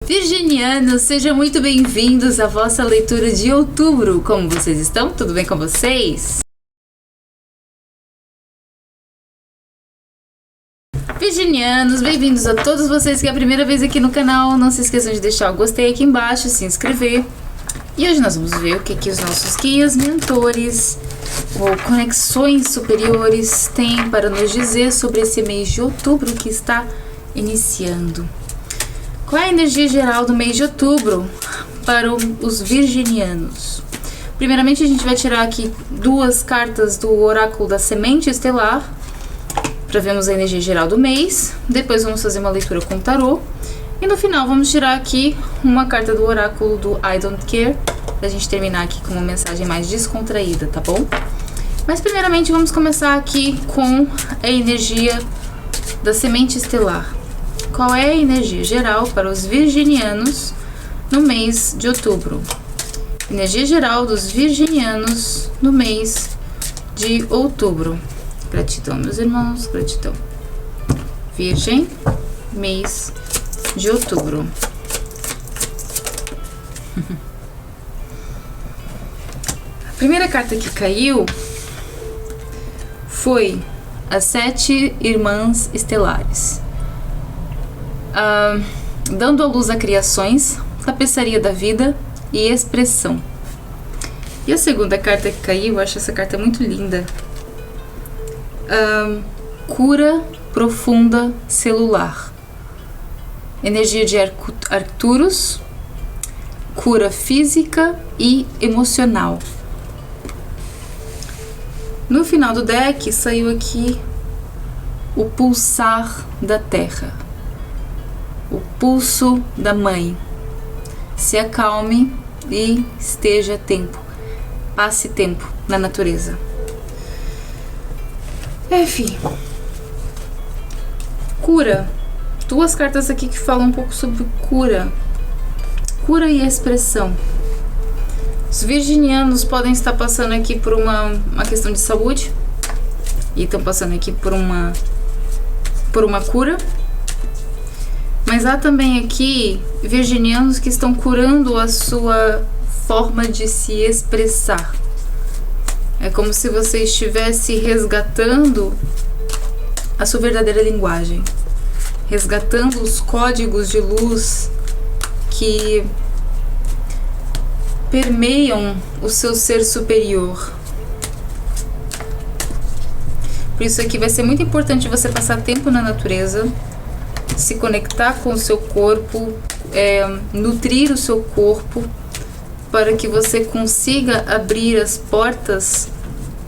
Virginianos, sejam muito bem-vindos à vossa leitura de outubro. Como vocês estão? Tudo bem com vocês? Virginianos, bem-vindos a todos vocês que é a primeira vez aqui no canal. Não se esqueçam de deixar o gostei aqui embaixo, se inscrever. E hoje nós vamos ver o que os nossos guias, mentores ou conexões superiores têm para nos dizer sobre esse mês de outubro que está iniciando. Qual é a energia geral do mês de outubro para os virginianos? Primeiramente, a gente vai tirar aqui duas cartas do oráculo da semente estelar para vermos a energia geral do mês. Depois vamos fazer uma leitura com tarô. E no final vamos tirar aqui uma carta do oráculo do I Don't Care, para a gente terminar aqui com uma mensagem mais descontraída, tá bom? Mas primeiramente vamos começar aqui com a energia da semente estelar. Qual é a energia geral para os virginianos no mês de outubro? Energia geral dos virginianos no mês de outubro. Gratidão, meus irmãos, gratidão. Virgem, mês de outubro. A primeira carta que caiu foi as 7 irmãs estelares. Dando à luz a criações, tapeçaria da vida e expressão. E a segunda carta que caiu, eu acho essa carta muito linda. Cura profunda celular. Energia de Arcturus, cura física e emocional. No final do deck saiu aqui o pulsar da terra. O pulso da mãe. Se acalme e esteja tempo. Passe tempo na natureza. Enfim. Cura. Duas cartas aqui que falam um pouco sobre cura. Cura e expressão. Os virginianos podem estar passando aqui por uma questão de saúde. E estão passando aqui por uma cura. Mas há também aqui virginianos que estão curando a sua forma de se expressar. É como se você estivesse resgatando a sua verdadeira linguagem. Resgatando os códigos de luz que permeiam o seu ser superior. Por isso aqui vai ser muito importante você passar tempo na natureza, se conectar com o seu corpo, nutrir o seu corpo, para que você consiga abrir as portas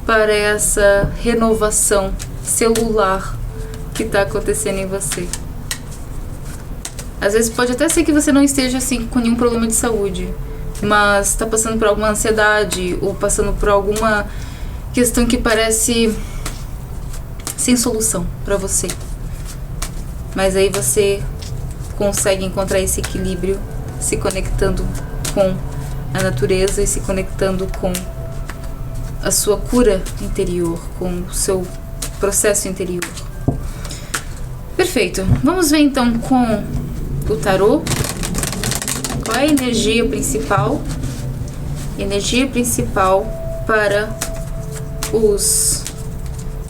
para essa renovação celular que está acontecendo em você. Às vezes pode até ser que você não esteja assim com nenhum problema de saúde, mas está passando por alguma ansiedade ou passando por alguma questão que parece sem solução para você. Mas aí você consegue encontrar esse equilíbrio se conectando com a natureza e se conectando com a sua cura interior, com o seu processo interior. Perfeito. Vamos ver então com o tarô. Qual é a energia principal? Energia principal para os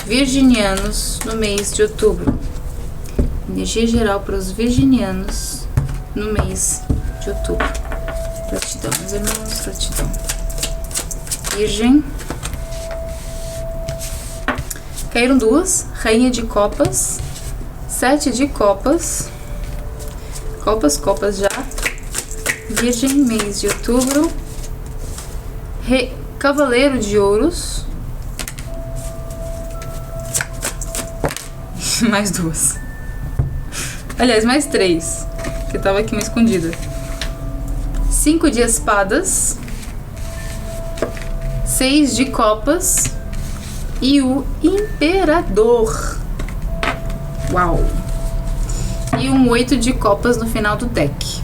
virginianos no mês de outubro. Energia geral para os virginianos no mês de outubro. Gratidão, meus irmãos, gratidão. Virgem. Caíram duas. Rainha de copas. 7 de copas. Copas já. Virgem, mês de outubro. Cavaleiro de ouros. Mais duas. Aliás, mais 3, que tava aqui uma escondida. 5 de espadas. 6 de copas. E o imperador. Uau! E um 8 de copas no final do deck.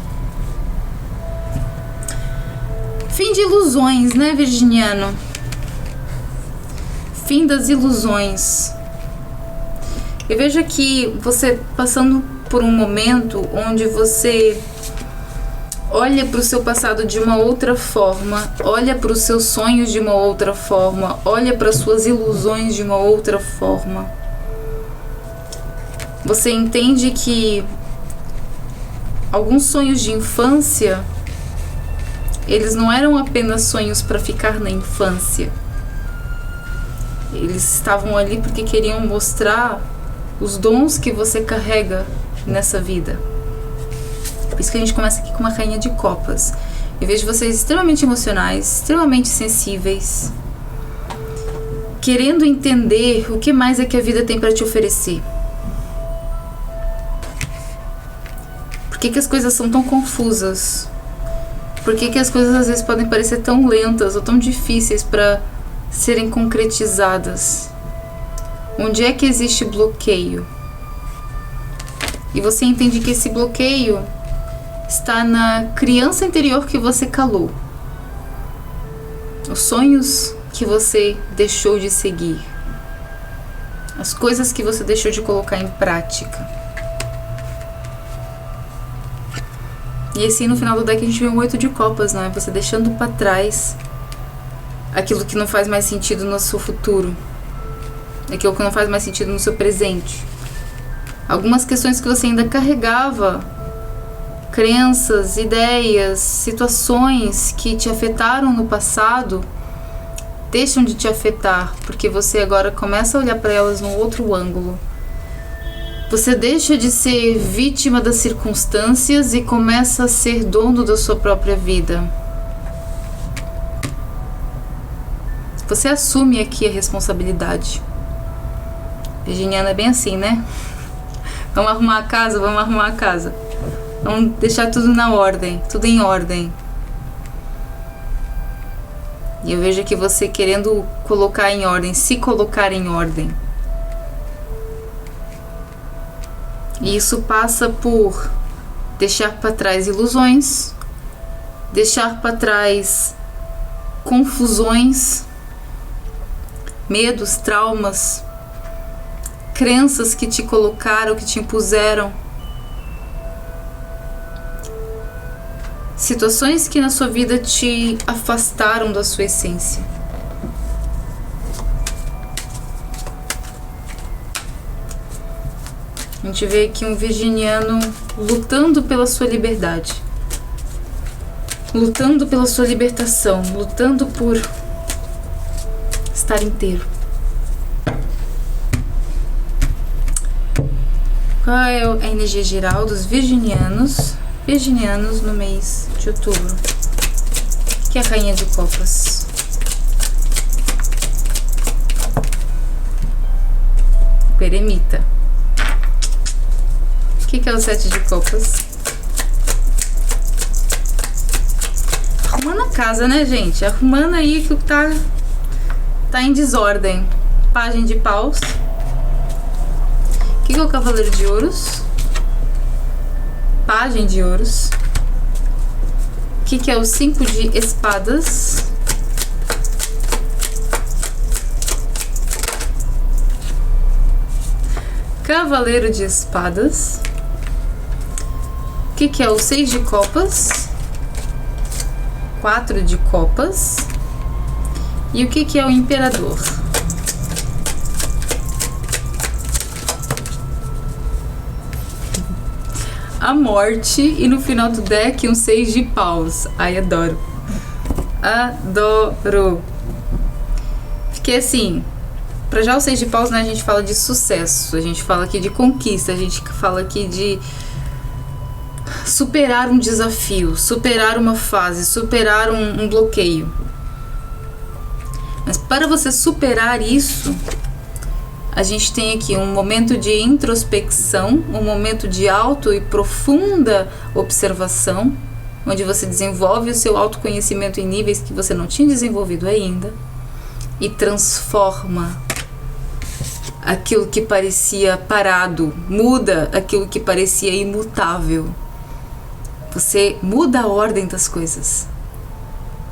Fim de ilusões, né, virginiano? Fim das ilusões. Eu vejo aqui você passando por um momento onde você Olha para o seu passado de uma outra forma, olha para os seus sonhos de uma outra forma, olha para as suas ilusões de uma outra forma. Você entende que alguns sonhos de infância, eles não eram apenas sonhos para ficar na infância. Eles estavam ali porque queriam mostrar os dons que você carrega nessa vida. Por isso que a gente começa aqui com uma rainha de copas. Eu vejo vocês extremamente emocionais, extremamente sensíveis, querendo entender o que mais é que a vida tem para te oferecer. Por que as coisas são tão confusas? Por que as coisas às vezes podem parecer tão lentas ou tão difíceis para serem concretizadas? Onde é que existe bloqueio? E você entende que esse bloqueio está na criança interior que você calou. Os sonhos que você deixou de seguir. As coisas que você deixou de colocar em prática. E assim no final do deck a gente vê um 8 de copas, não é? Você deixando para trás aquilo que não faz mais sentido no seu futuro. Aquilo que não faz mais sentido no seu presente. Algumas questões que você ainda carregava, crenças, ideias, situações que te afetaram no passado, deixam de te afetar, porque você agora começa a olhar para elas num outro ângulo. Você deixa de ser vítima das circunstâncias e começa a ser dono da sua própria vida. Você assume aqui a responsabilidade. Virginiana é bem assim, né? Vamos arrumar a casa, vamos arrumar a casa. Vamos deixar tudo na ordem, tudo em ordem. E eu vejo aqui você querendo colocar em ordem, se colocar em ordem. E isso passa por deixar para trás ilusões, deixar para trás confusões, medos, traumas, crenças que te colocaram, que te impuseram, situações que na sua vida te afastaram da sua essência. A gente vê aqui um virginiano lutando pela sua liberdade, lutando pela sua libertação, lutando por estar inteiro. Qual é a energia geral dos virginianos no mês de outubro? Que é a rainha de copas. O eremita. O que é o 7 de copas? Arrumando a casa, né, gente? Arrumando aí que tá em desordem. Pagem de paus. O que é o cavaleiro de ouros? Pagem de ouros. O que é o 5 de espadas? Cavaleiro de espadas. O que é o 6 de copas? 4 de copas. E o que é o imperador? A morte. E no final do deck um 6 de paus. Ai, adoro. Adoro. Porque assim, pra já o 6 de paus, né, a gente fala de sucesso, a gente fala aqui de conquista, a gente fala aqui de superar um desafio, superar uma fase, superar um bloqueio. Mas para você superar isso, a gente tem aqui um momento de introspecção, um momento de alto e profunda observação, onde você desenvolve o seu autoconhecimento em níveis que você não tinha desenvolvido ainda e transforma aquilo que parecia parado, muda aquilo que parecia imutável. Você muda a ordem das coisas.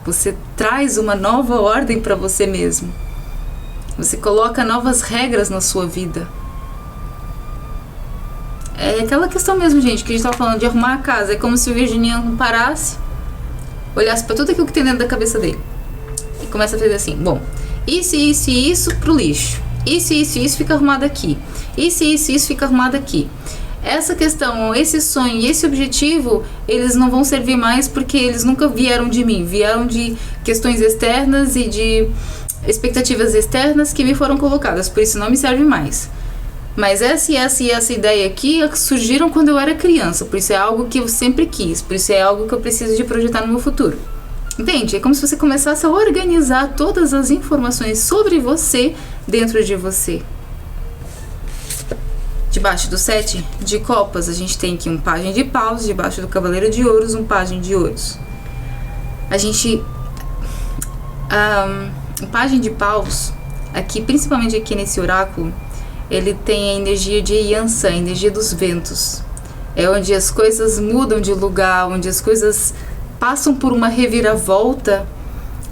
Você traz uma nova ordem para você mesmo. Você coloca novas regras na sua vida. É aquela questão mesmo, gente, que a gente tava falando de arrumar a casa. É como se o virginiano parasse, olhasse pra tudo aquilo que tem dentro da cabeça dele e começa a fazer assim: bom, isso, isso e isso pro lixo. Isso, isso e isso fica arrumado aqui. Isso, isso e isso fica arrumado aqui. Essa questão, esse sonho e esse objetivo, eles não vão servir mais porque eles nunca vieram de mim. Vieram de questões externas e de expectativas externas que me foram colocadas. Por isso não me serve mais. Mas essa e essa e essa ideia aqui surgiram quando eu era criança. Por isso é algo que eu sempre quis. Por isso é algo que eu preciso de projetar no meu futuro. Entende? É como se você começasse a organizar todas as informações sobre você dentro de você. Debaixo do 7 de copas, a gente tem aqui um pajem de paus. Debaixo do cavaleiro de ouros, um pajem de ouros. O pajem de paus, aqui, principalmente aqui nesse oráculo, ele tem a energia de Yansan, a energia dos ventos. É onde as coisas mudam de lugar, onde as coisas passam por uma reviravolta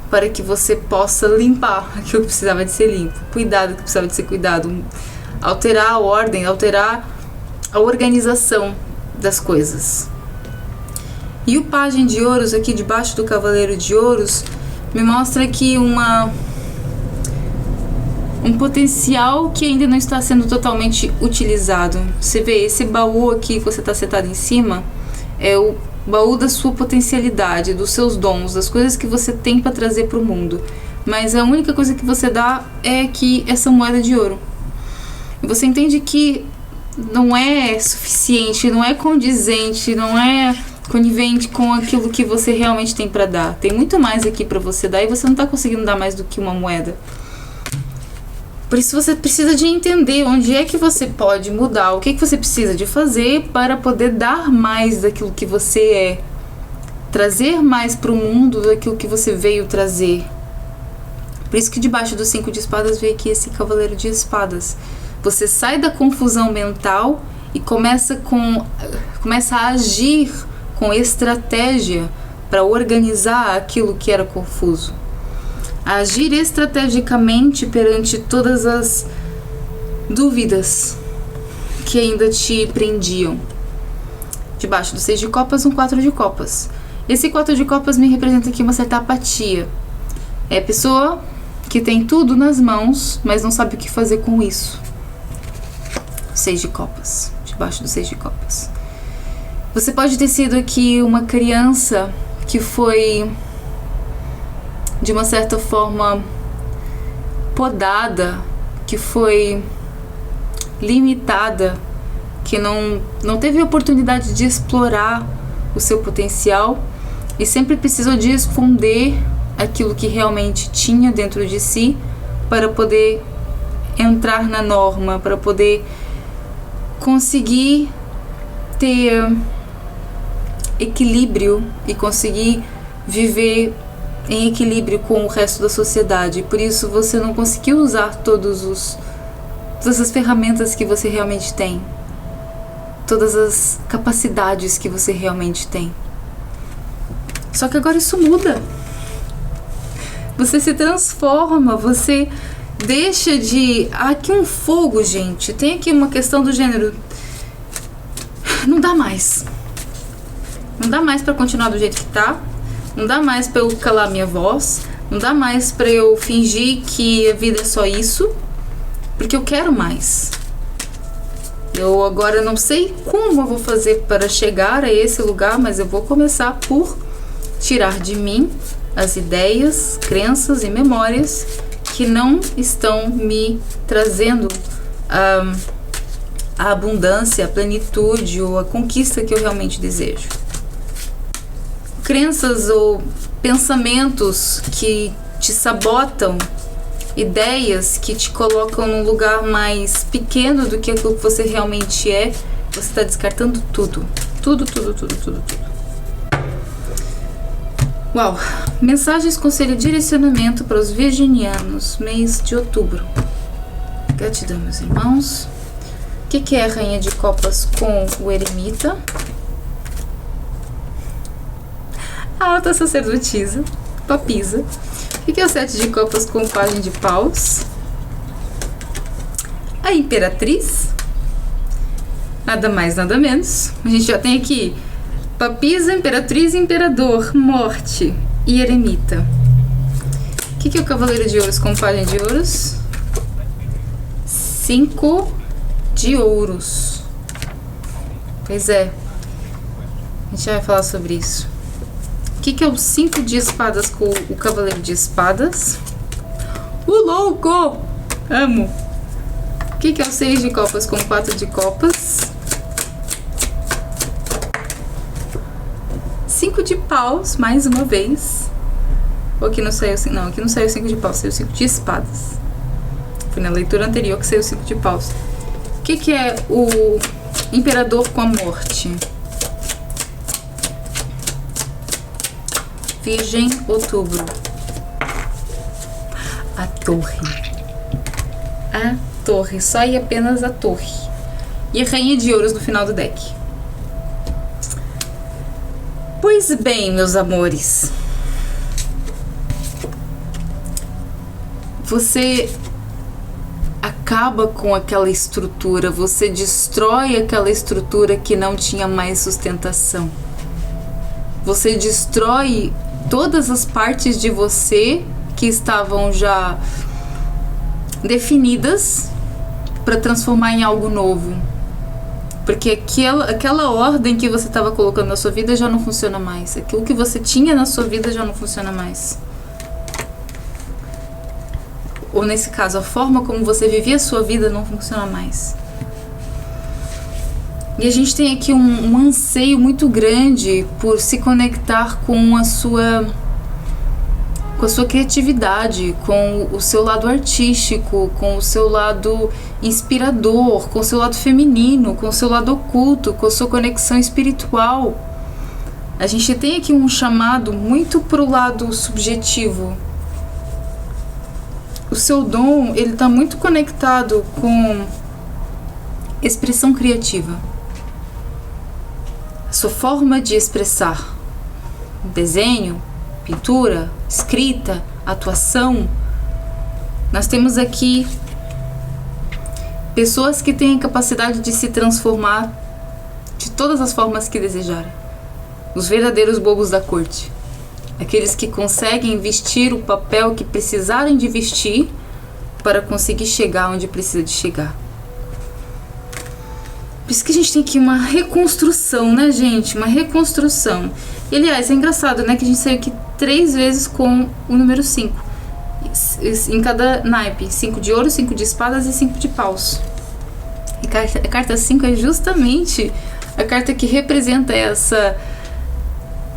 para que você possa limpar aquilo que precisava de ser limpo, cuidar do que precisava de ser cuidado, alterar a ordem, alterar a organização das coisas. E o pajem de ouros aqui debaixo do cavaleiro de ouros me mostra aqui um potencial que ainda não está sendo totalmente utilizado. Você vê, esse baú aqui que você está sentado em cima é o baú da sua potencialidade, dos seus dons, das coisas que você tem para trazer para o mundo. Mas a única coisa que você dá é aqui essa moeda de ouro. E você entende que não é suficiente, não é condizente, não é conivente com aquilo que você realmente tem para dar. Tem muito mais aqui para você dar e você não está conseguindo dar mais do que uma moeda. Por isso você precisa de entender onde é que você pode mudar, o que você precisa de fazer para poder dar mais daquilo que você é. Trazer mais para o mundo daquilo que você veio trazer. Por isso que debaixo do 5 de espadas veio aqui esse cavaleiro de espadas. Você sai da confusão mental e começa a agir com estratégia para organizar aquilo que era confuso. Agir estrategicamente perante todas as dúvidas que ainda te prendiam. Debaixo do 6 de copas, um 4 de copas. Esse 4 de copas me representa aqui uma certa apatia. É a pessoa que tem tudo nas mãos, mas não sabe o que fazer com isso. 6 de copas. Debaixo do 6 de copas. Você pode ter sido aqui uma criança que foi, de uma certa forma, podada, que foi limitada, que não teve a oportunidade de explorar o seu potencial e sempre precisou de esconder aquilo que realmente tinha dentro de si para poder entrar na norma, para poder conseguir ter equilíbrio e conseguir viver em equilíbrio com o resto da sociedade. Por isso você não conseguiu usar todas as ferramentas que você realmente tem, todas as capacidades que você realmente tem. Só que agora isso muda. Você se transforma, você deixa de... Aqui um fogo, gente. Tem aqui uma questão do gênero. Não dá mais. Não dá mais pra continuar do jeito que tá. Não dá mais pra eu calar minha voz. Não dá mais pra eu fingir que a vida é só isso. Porque eu quero mais. Eu agora não sei como eu vou fazer para chegar a esse lugar, mas eu vou começar por tirar de mim as ideias, crenças e memórias que não estão me trazendo a abundância, a plenitude ou a conquista que eu realmente desejo. Crenças ou pensamentos que te sabotam, ideias que te colocam num lugar mais pequeno do que aquilo que você realmente é, você está descartando tudo. Tudo. Uau! Mensagens, conselho e direcionamento para os virginianos, mês de outubro. Gratidão, meus irmãos. O que é a Rainha de Copas com o Eremita? A Alta Sacerdotisa, Papisa. O que é o 7 de Copas com o Pajem de Paus? A Imperatriz. Nada mais, nada menos. A gente já tem aqui Papisa, Imperatriz, Imperador, Morte e Eremita. O que é o Cavaleiro de Ouros com Pajem de Ouros? 5 de Ouros. Pois é. A gente vai falar sobre isso. O que é o 5 de Espadas com o Cavaleiro de Espadas? O louco! Amo! O que é o 6 de Copas com 4 de Copas? 5 de Paus, mais uma vez. Ou aqui não saiu, não, aqui não saiu 5 de Paus, saiu 5 de Espadas. Foi na leitura anterior que saiu 5 de Paus. O que é o Imperador com a Morte? Virgem, Outubro. A Torre. A Torre, só e apenas a Torre. E a Rainha de Ouros no final do deck. Pois bem, meus amores. Você acaba com aquela estrutura, você destrói aquela estrutura que não tinha mais sustentação. Você destrói todas as partes de você que estavam já definidas para transformar em algo novo. Porque aquela ordem que você estava colocando na sua vida já não funciona mais. Aquilo que você tinha na sua vida já não funciona mais. Ou nesse caso, a forma como você vivia a sua vida não funciona mais. E a gente tem aqui um anseio muito grande por se conectar com a sua criatividade, com o seu lado artístico, com o seu lado inspirador, com o seu lado feminino, com o seu lado oculto, com a sua conexão espiritual. A gente tem aqui um chamado muito pro lado subjetivo. O seu dom, ele tá muito conectado com expressão criativa. A sua forma de expressar. Desenho, pintura, escrita, atuação. Nós temos aqui pessoas que têm a capacidade de se transformar de todas as formas que desejarem. Os verdadeiros bobos da corte. Aqueles que conseguem vestir o papel que precisarem de vestir para conseguir chegar onde precisa de chegar. Por isso que a gente tem aqui uma reconstrução, né, gente? Uma reconstrução. E, aliás, é engraçado, né? Que a gente saiu aqui 3 vezes com o número 5. Em cada naipe. 5 de ouro, 5 de espadas e 5 de paus. E a carta 5 é justamente a carta que representa essa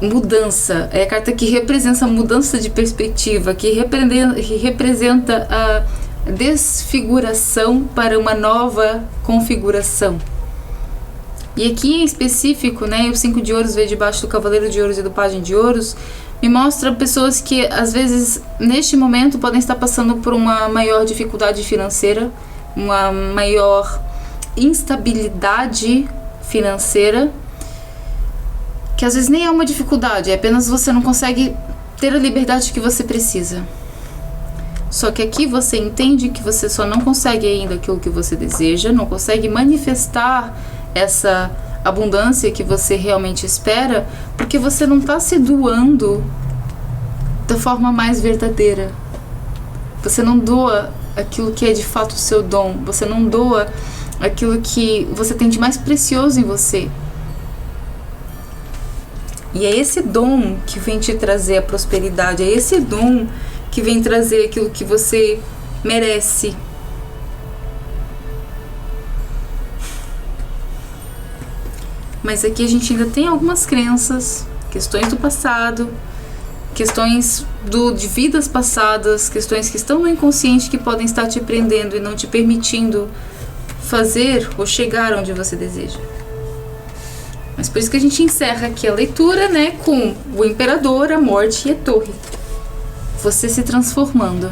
mudança. É a carta que representa a mudança de perspectiva, que representa a desfiguração para uma nova configuração. E aqui em específico, né, o 5 de ouros veio debaixo do Cavaleiro de Ouros e do Pajem de Ouros, me mostra pessoas que às vezes neste momento podem estar passando por uma maior dificuldade financeira, uma maior instabilidade financeira, que às vezes nem é uma dificuldade, é apenas você não consegue ter a liberdade que você precisa. Só que aqui você entende que você só não consegue ainda aquilo que você deseja, não consegue manifestar essa abundância que você realmente espera, porque você não está se doando da forma mais verdadeira. Você não doa aquilo que é de fato o seu dom, você não doa aquilo que você tem de mais precioso em você. E é esse dom que vem te trazer a prosperidade, é esse dom que vem trazer aquilo que você merece. Mas aqui a gente ainda tem algumas crenças, questões do passado, questões de vidas passadas, questões que estão no inconsciente que podem estar te prendendo e não te permitindo fazer ou chegar onde você deseja. Mas por isso que a gente encerra aqui a leitura, né, com o Imperador, a Morte e a Torre. Você se transformando.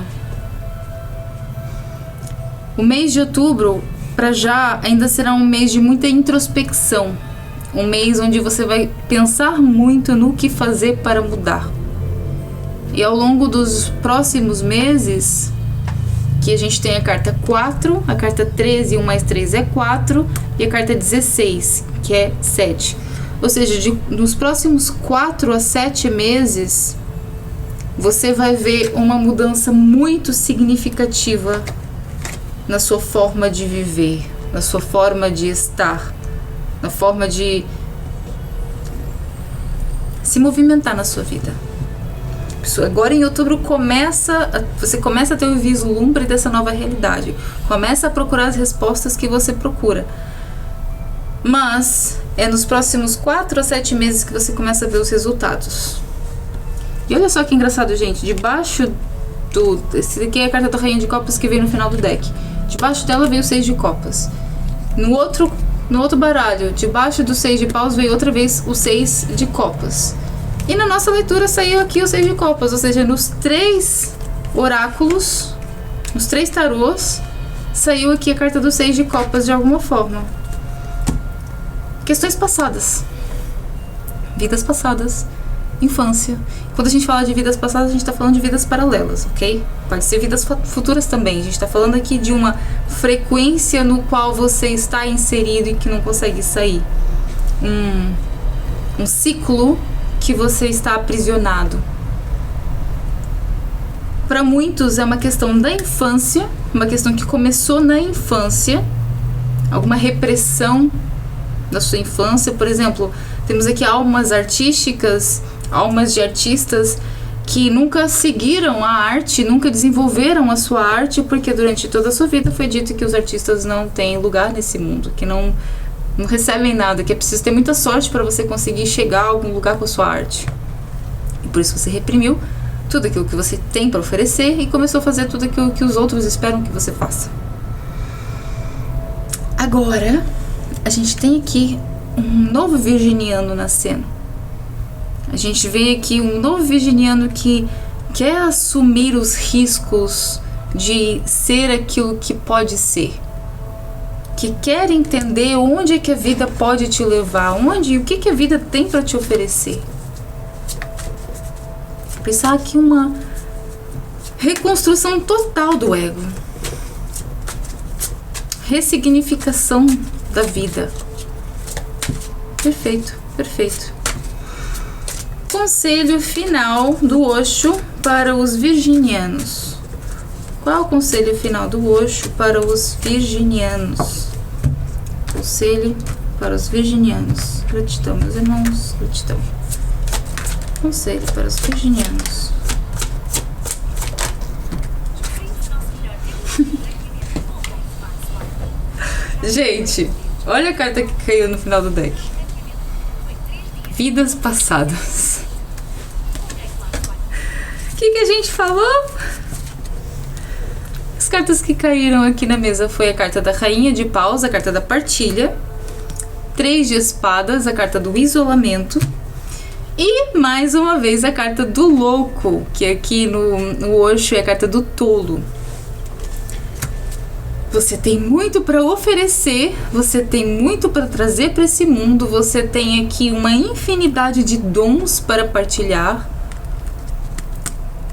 O mês de outubro, para já, ainda será um mês de muita introspecção. Um mês onde você vai pensar muito no que fazer para mudar. E ao longo dos próximos meses, Aqui a gente tem a carta 4, a carta 13, 1 mais 3 é 4, e a carta 16, que é 7. Ou seja, nos próximos 4 a 7 meses, você vai ver uma mudança muito significativa na sua forma de viver, na sua forma de estar, na forma de se movimentar na sua vida. Agora em outubro você começa a ter o vislumbre dessa nova realidade, começa a procurar as respostas que você procura, mas é nos próximos 4 a 7 meses que você começa a ver os resultados. E olha só que engraçado, gente, debaixo esse daqui é a carta da Rainha de Copas que veio no final do deck, debaixo dela veio o 6 de Copas, no outro baralho, debaixo do 6 de Paus veio outra vez o 6 de Copas. E na nossa leitura saiu aqui o 6 de Copas, ou seja, nos 3 oráculos, nos 3 tarôs, saiu aqui a carta do 6 de Copas de alguma forma. Questões passadas, vidas passadas, infância. Quando a gente fala de vidas passadas, a gente está falando de vidas paralelas, ok? Pode ser vidas futuras também. A gente está falando aqui de uma frequência no qual você está inserido e que não consegue sair. Um ciclo que você está aprisionado. Para muitos é uma questão da infância, uma questão que começou na infância, alguma repressão da sua infância. Por exemplo, temos aqui almas artísticas, almas de artistas que nunca seguiram a arte, nunca desenvolveram a sua arte, porque durante toda a sua vida foi dito que os artistas não têm lugar nesse mundo, que não recebem nada, que é preciso ter muita sorte para você conseguir chegar a algum lugar com a sua arte. E por isso você reprimiu tudo aquilo que você tem para oferecer e começou a fazer tudo aquilo que os outros esperam que você faça. Agora, a gente tem aqui um novo virginiano nascendo. A gente vê aqui um novo virginiano que quer assumir os riscos de ser aquilo que pode ser, que quer entender onde é que a vida pode te levar, onde, o que que a vida tem para te oferecer. Pensar aqui uma reconstrução total do ego, ressignificação da vida. Perfeito, perfeito. Conselho final do Osho para os virginianos. Qual é o conselho final do Osho para os virginianos? Conselho para os virginianos. Gratidão, meus irmãos, gratidão. Conselho para os virginianos. Gente, olha a carta que caiu no final do deck. Vidas passadas. O que a gente falou? As cartas que caíram aqui na mesa foi a carta da Rainha de Paus, a carta da partilha, 3 de espadas, a carta do isolamento e mais uma vez a carta do louco, que aqui no Osho é a carta do tolo. Você tem muito para oferecer, você tem muito para trazer para esse mundo, você tem aqui uma infinidade de dons para partilhar,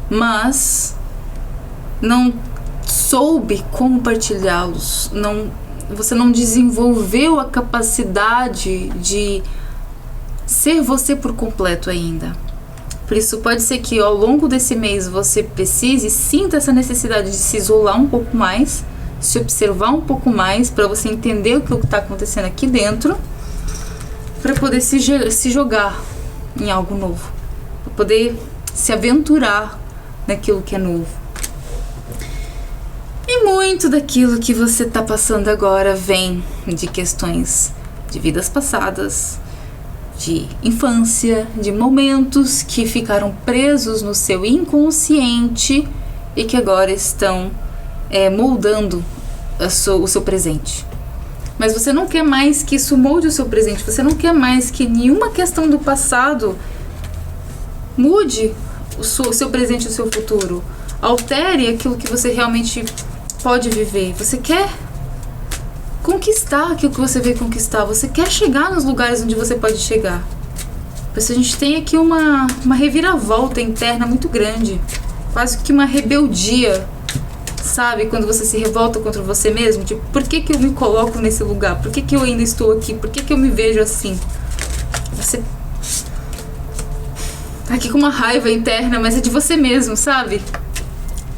mas não soube como partilhá-los, você não desenvolveu a capacidade de ser você por completo ainda. Por isso pode ser que ao longo desse mês você precise, sinta essa necessidade de se isolar um pouco mais, se observar um pouco mais, para você entender o que está acontecendo aqui dentro, para poder se jogar em algo novo, para poder se aventurar naquilo que é novo. E muito daquilo que você está passando agora vem de questões de vidas passadas, de infância, de momentos que ficaram presos no seu inconsciente e que agora estão moldando o seu presente. Mas você não quer mais que isso molde o seu presente, você não quer mais que nenhuma questão do passado mude o seu presente e o seu futuro, altere aquilo que você realmente pode viver. Você quer conquistar aquilo que você veio conquistar, você quer chegar nos lugares onde você pode chegar. Por isso a gente tem aqui uma reviravolta interna muito grande, quase que uma rebeldia Sabe? Quando você se revolta contra você mesmo, tipo, por que que eu me coloco nesse lugar? Por que que eu ainda estou aqui? Por que que eu me vejo assim? Você tá aqui com uma raiva interna, mas é de você mesmo, sabe?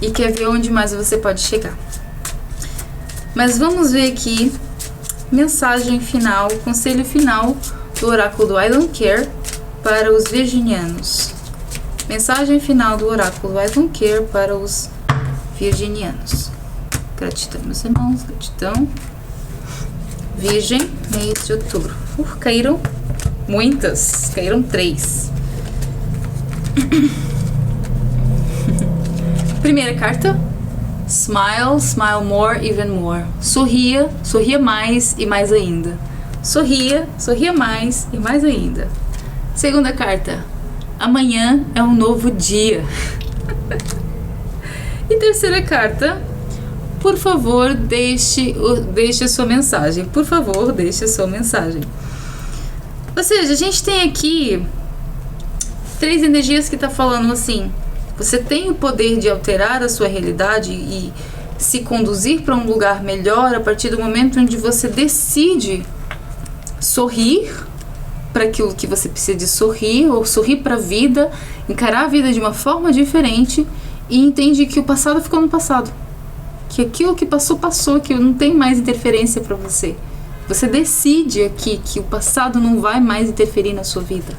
E quer ver onde mais você pode chegar. Mas vamos ver aqui, mensagem final, conselho final do oráculo do I Don't Care para os virginianos. Mensagem final do oráculo do I Don't Care para os virginianos. Gratidão, meus irmãos, gratidão. Virgem, mês de outubro. Caíram muitas, caíram 3. Primeira carta. Smile, smile more, even more. Sorria, sorria mais e mais ainda. Sorria, sorria mais e mais ainda. Segunda carta. Amanhã é um novo dia. E terceira carta. Por favor, deixe a sua mensagem. Por favor, deixe a sua mensagem. Ou seja, a gente tem aqui 3 energias que tá falando assim: você tem o poder de alterar a sua realidade e se conduzir para um lugar melhor a partir do momento onde você decide sorrir para aquilo que você precisa de sorrir, ou sorrir para a vida, encarar a vida de uma forma diferente e entende que o passado ficou no passado. Que aquilo que passou, passou, que não tem mais interferência para você. Você decide aqui que o passado não vai mais interferir na sua vida.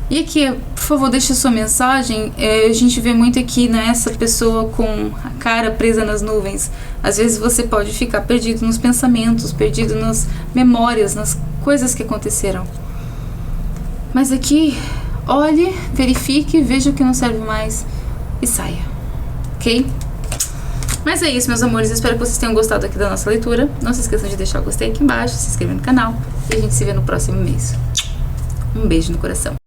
E aqui, por favor, deixe a sua mensagem. A gente vê muito aqui, né, essa pessoa com a cara presa nas nuvens. Às vezes você pode ficar perdido nos pensamentos, perdido nas memórias, nas coisas que aconteceram. Mas aqui, olhe, verifique, veja o que não serve mais e saia, ok? Mas é isso, meus amores. Espero que vocês tenham gostado aqui da nossa leitura. Não se esqueçam de deixar o gostei aqui embaixo, se inscrever no canal e a gente se vê no próximo mês. Um beijo no coração.